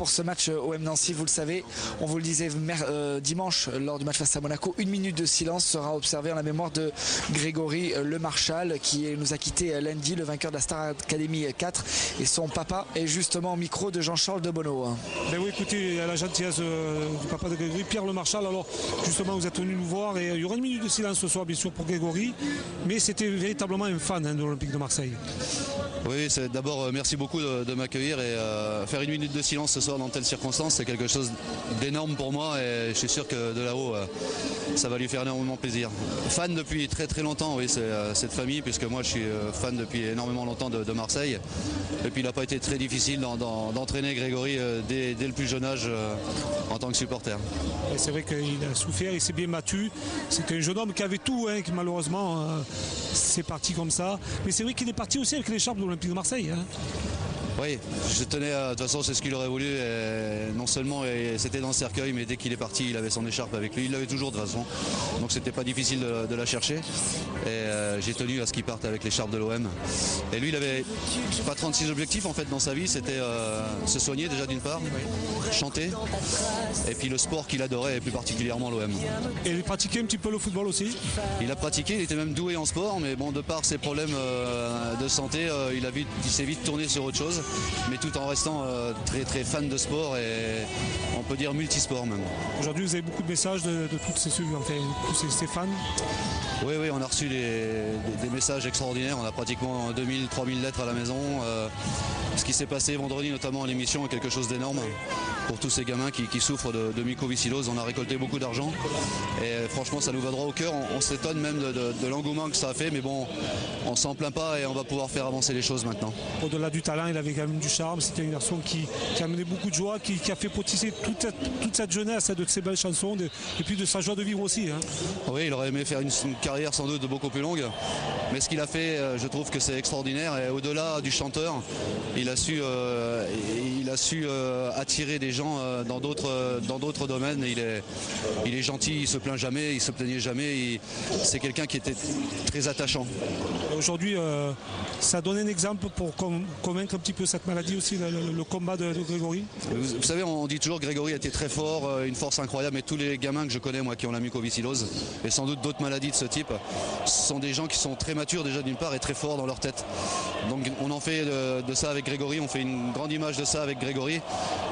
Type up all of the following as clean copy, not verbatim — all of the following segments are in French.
pour ce match OM Nancy, vous le savez, on vous le disait dimanche lors du match face à Monaco, 1 minute de silence sera observée en la mémoire de Grégory Le Marchal qui nous a quitté lundi, le vainqueur de la Star Academy 4, et son papa est justement au micro de Jean-Charles Debonneau. Ben oui, écoutez, à la gentillesse du papa de Grégory, Pierre Le Marchal, alors justement vous êtes venu nous voir et il y aura 1 minute de silence ce soir bien sûr pour Grégory, mais c'était véritablement un fan de l'Olympique de Marseille. Oui, c'est d'abord merci beaucoup de m'accueillir et faire 1 minute de silence ce soir dans telles circonstances, c'est quelque chose d'énorme pour moi et je suis sûr que de là-haut ça va lui faire énormément plaisir. Fan depuis très très longtemps, oui, c'est cette famille, puisque moi je suis fan depuis énormément longtemps de Marseille, et puis il n'a pas été très difficile d'entraîner Grégory dès le plus jeune âge en tant que supporter. Et c'est vrai qu'il a souffert, il s'est bien battu, c'était un jeune homme qui avait tout, qui malheureusement c'est parti comme ça, mais c'est vrai qu'il est parti aussi avec l'écharpe de l'Olympique de Marseille. Oui, je tenais de toute façon c'est ce qu'il aurait voulu, et non seulement c'était dans le cercueil, mais dès qu'il est parti il avait son écharpe avec lui, il l'avait toujours de toute façon, donc c'était pas difficile de la chercher, et j'ai tenu à ce qu'il parte avec l'écharpe de l'OM. Et lui il avait pas 36 objectifs en fait dans sa vie, c'était se soigner déjà d'une part, chanter, et puis le sport qu'il adorait, et plus particulièrement l'OM. Et il pratiquait un petit peu le football aussi? Il a pratiqué, il était même doué en sport, mais bon, de par ses problèmes de santé, il s'est vite tourné sur autre chose, mais tout en restant très très fan de sport et on peut dire multisport même. Aujourd'hui vous avez beaucoup de messages de tous ces fans? Oui, on a reçu des messages extraordinaires, on a pratiquement 2000-3000 lettres à la maison. Ce qui s'est passé vendredi notamment à l'émission est quelque chose d'énorme pour tous ces gamins qui souffrent de mycoviscidose. On a récolté beaucoup d'argent et franchement ça nous va droit au cœur. On s'étonne même de l'engouement que ça a fait, mais bon, on s'en plaint pas et on va pouvoir faire avancer les choses maintenant. Au-delà du talent, il avait quand même du charme, c'était un garçon qui a amené beaucoup de joie, qui a fait potisser toute cette jeunesse, de ces belles chansons et puis de sa joie de vivre aussi. Oui, il aurait aimé faire une carrière sans doute beaucoup plus longue, mais ce qu'il a fait, je trouve que c'est extraordinaire, et au-delà du chanteur, il a su attirer des gens dans d'autres domaines. Il est gentil, il se plaint jamais, il se plaignait jamais, c'est quelqu'un qui était très attachant. Aujourd'hui, ça donne un exemple pour convaincre un petit peu cette maladie aussi, le combat de Grégory. Vous savez, on dit toujours que Grégory était très fort, une force incroyable, mais tous les gamins que je connais, moi, qui ont la mucoviscidose, et sans doute d'autres maladies de ce type, ce sont des gens qui sont très matures déjà d'une part et très forts dans leur tête. Donc on en fait de ça avec Grégory, on fait une grande image de ça avec Grégory,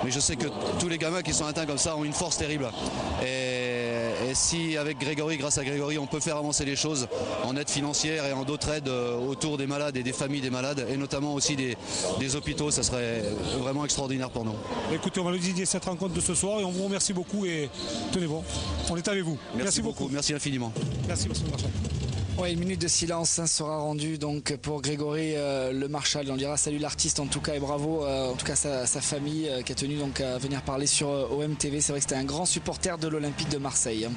mais je sais que tous les gamins qui sont atteints comme ça ont une force terrible. Et si avec Grégory, grâce à Grégory, on peut faire avancer les choses en aide financière et en d'autres aides autour des malades et des familles des malades, et notamment aussi des hôpitaux, ça serait vraiment extraordinaire pour nous. Écoutez, on va le dédier cette rencontre de ce soir et on vous remercie beaucoup et tenez bon, on est avec vous. Merci beaucoup. Merci infiniment. Merci, monsieur le Marchal. Ouais, 1 minute de silence sera rendue donc pour Grégory Le Marchal. On dira salut l'artiste en tout cas et bravo en tout cas sa famille qui a tenu donc à venir parler sur OM TV. C'est vrai que c'était un grand supporter de l'Olympique de Marseille.